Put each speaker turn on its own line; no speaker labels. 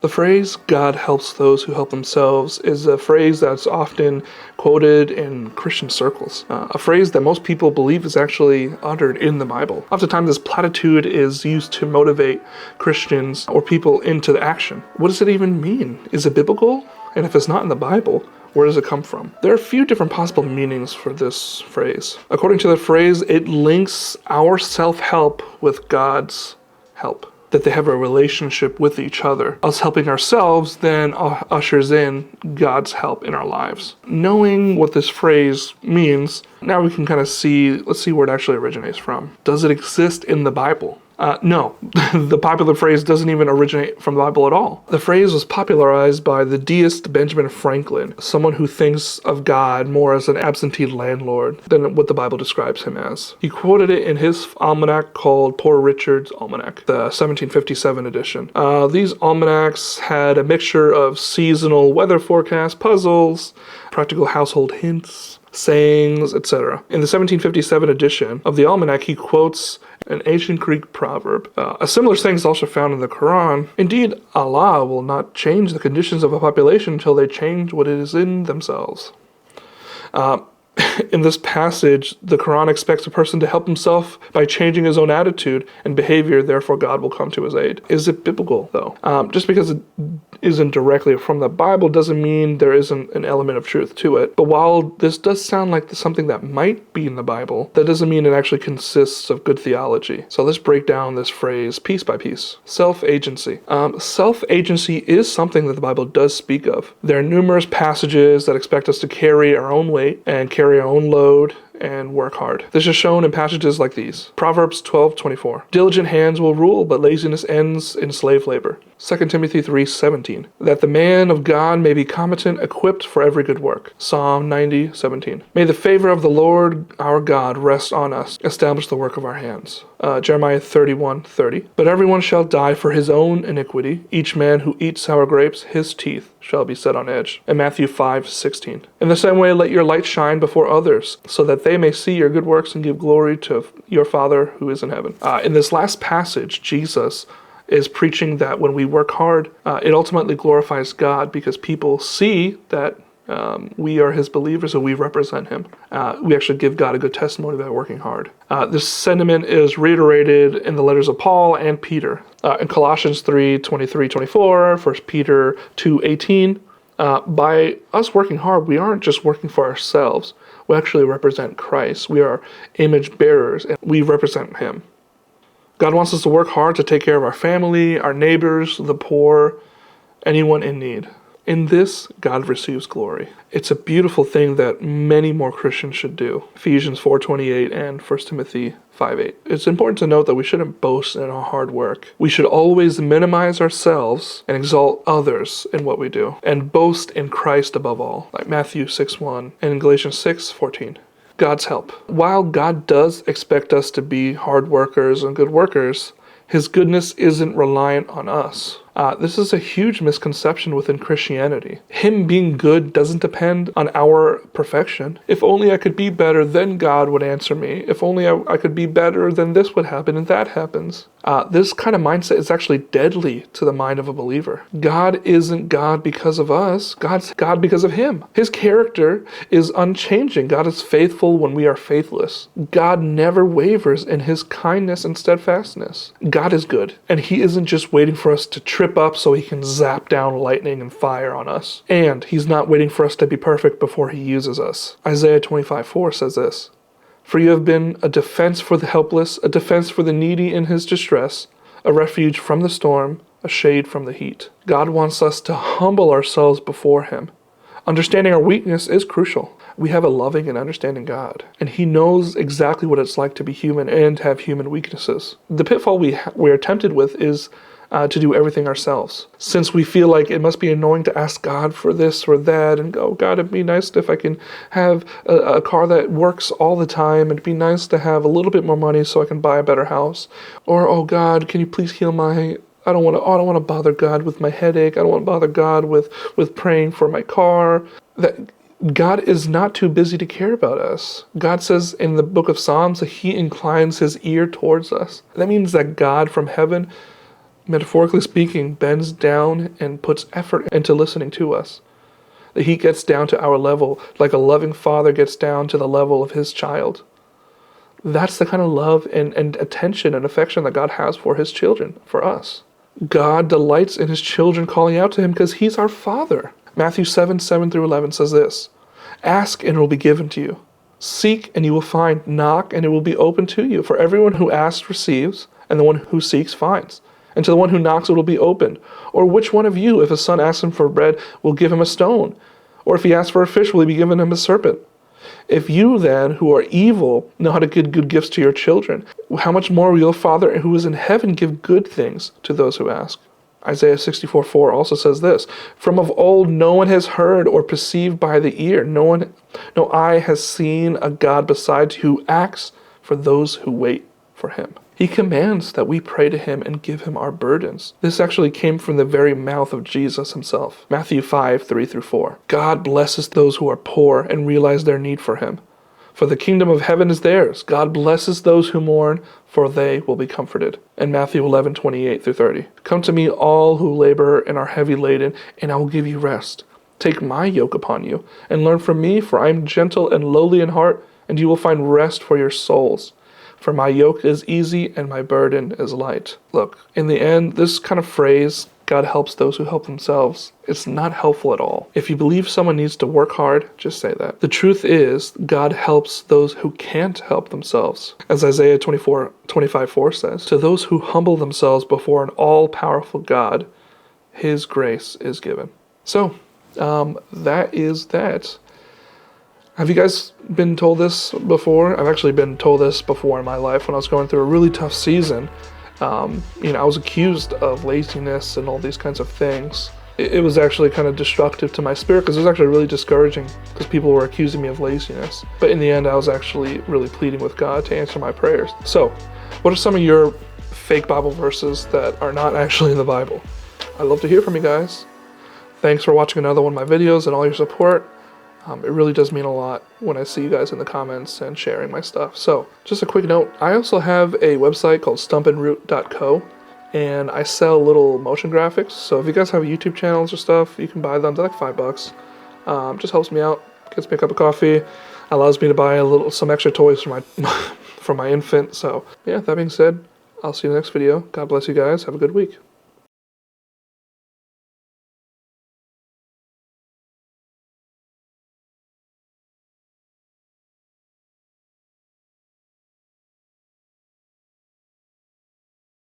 The phrase, "God helps those who help themselves," is a phrase that's often quoted in Christian circles. A phrase that most people believe is actually uttered in the Bible. Oftentimes this platitude is used to motivate Christians or people into action. What does it even mean? Is it biblical? And if it's not in the Bible, where does it come from? There are a few different possible meanings for this phrase. According to the phrase, it links our self-help with God's help. That they have a relationship with each other. Us helping ourselves then ushers in God's help in our lives. Knowing what this phrase means, now we can kind of let's see where it actually originates from. Does it exist in the Bible? No, the popular phrase doesn't even originate from the Bible at all. The phrase was popularized by the deist Benjamin Franklin, someone who thinks of God more as an absentee landlord than what the Bible describes him as. He quoted it in his almanac called Poor Richard's Almanac, the 1757 edition. These almanacs had a mixture of seasonal weather forecast puzzles, practical household hints, sayings, etc. In the 1757 edition of the almanac, he quotes an ancient Greek proverb. A similar saying is also found in the Quran. Indeed, Allah will not change the conditions of a population until they change what is in themselves. In this passage, the Quran expects a person to help himself by changing his own attitude and behavior, therefore God will come to his aid. Is it biblical, though? Just because it isn't directly from the Bible doesn't mean there isn't an element of truth to it. But while this does sound like something that might be in the Bible, that doesn't mean it actually consists of good theology. So let's break down this phrase piece by piece. Self-agency. Self-agency is something that the Bible does speak of. There are numerous passages that expect us to carry our own weight and carry our own load and work hard. This is shown in passages like these. Proverbs 12:24. Diligent hands will rule, but laziness ends in slave labor. 2 Timothy 3:17. That the man of God may be competent, equipped for every good work. Psalm 90:17. May the favor of the Lord our God rest on us. Establish the work of our hands. Jeremiah 31:30. But everyone shall die for his own iniquity. Each man who eats sour grapes, his teeth shall be set on edge. And Matthew 5:16. In the same way, let your light shine before others, so that they may see your good works and give glory to your Father who is in heaven. In this last passage, Jesus is preaching that when we work hard, it ultimately glorifies God because people see that we are his believers and we represent him. We actually give God a good testimony by working hard. This sentiment is reiterated in the letters of Paul and Peter. In Colossians 3:23-24, 1 Peter 2:18, by us working hard, we aren't just working for ourselves. We actually represent Christ. We are image bearers and we represent him. God wants us to work hard to take care of our family, our neighbors, the poor, anyone in need. In this, God receives glory. It's a beautiful thing that many more Christians should do. Ephesians 4:28 and 1 Timothy 5:8. It's important to note that we shouldn't boast in our hard work. We should always minimize ourselves and exalt others in what we do, and boast in Christ above all, like Matthew 6:1 and Galatians 6:14. God's help. While God does expect us to be hard workers and good workers, his goodness isn't reliant on us. This is a huge misconception within Christianity. Him being good doesn't depend on our perfection. If only I could be better, then God would answer me. If only I could be better, then this would happen, and that happens. This kind of mindset is actually deadly to the mind of a believer. God isn't God because of us. God's God because of him. His character is unchanging. God is faithful when we are faithless. God never wavers in his kindness and steadfastness. God is good, and he isn't just waiting for us to trip up so he can zap down lightning and fire on us. And he's not waiting for us to be perfect before he uses us. Isaiah 25:4 says this, "For you have been a defense for the helpless, a defense for the needy in his distress, a refuge from the storm, a shade from the heat." God wants us to humble ourselves before him. Understanding our weakness is crucial. We have a loving and understanding God, and he knows exactly what it's like to be human and have human weaknesses. The pitfall we are tempted with is to do everything ourselves. Since we feel like it must be annoying to ask God for this or that, and go, God, it'd be nice if I can have a car that works all the time. It'd be nice to have a little bit more money so I can buy a better house. Or, oh God, can you please heal my... I don't want to bother God with my headache. I don't want to bother God with praying for my car. That God is not too busy to care about us. God says in the book of Psalms that he inclines his ear towards us. That means that God from heaven metaphorically speaking, bends down and puts effort into listening to us. That he gets down to our level, like a loving father gets down to the level of his child. That's the kind of love and attention and affection that God has for his children, for us. God delights in his children calling out to him because he's our Father. Matthew 7:7-11 says this, "Ask and it will be given to you. Seek and you will find. Knock and it will be open to you. For everyone who asks receives, and the one who seeks finds. And to the one who knocks it will be opened. Or which one of you, if a son asks him for bread, will give him a stone? Or if he asks for a fish, will he be given him a serpent? If you then, who are evil, know how to give good gifts to your children, how much more will your Father who is in heaven give good things to those who ask?" Isaiah 64:4 also says this, "From of old no one has heard or perceived by the ear, no eye has seen a God besides you who acts for those who wait for him." He commands that we pray to him and give him our burdens. This actually came from the very mouth of Jesus himself. Matthew 5:3-4. "God blesses those who are poor and realize their need for him. For the kingdom of heaven is theirs. God blesses those who mourn, for they will be comforted." And Matthew 11:28-30. "Come to me all who labor and are heavy laden, and I will give you rest. Take my yoke upon you, and learn from me, for I am gentle and lowly in heart, and you will find rest for your souls. For my yoke is easy and my burden is light." Look, in the end, this kind of phrase, God helps those who help themselves, it's not helpful at all. If you believe someone needs to work hard, just say that. The truth is, God helps those who can't help themselves. As Isaiah 25:4 says, "To those who humble themselves before an all-powerful God, his grace is given." So, that is that. Have you guys been told this before? I've actually been told this before in my life when I was going through a really tough season. I was accused of laziness and all these kinds of things. It was actually kind of destructive to my spirit because it was actually really discouraging because people were accusing me of laziness. But in the end, I was actually really pleading with God to answer my prayers. So, what are some of your fake Bible verses that are not actually in the Bible? I'd love to hear from you guys. Thanks for watching another one of my videos and all your support. It really does mean a lot when I see you guys in the comments and sharing my stuff. So, just a quick note, I also have a website called stumpandroot.co, and I sell little motion graphics. So if you guys have YouTube channels or stuff, you can buy them. They're like $5. Just helps me out, gets me a cup of coffee, allows me to buy some extra toys for my for my infant. So yeah, that being said, I'll see you in the next video. God bless you guys. Have a good week.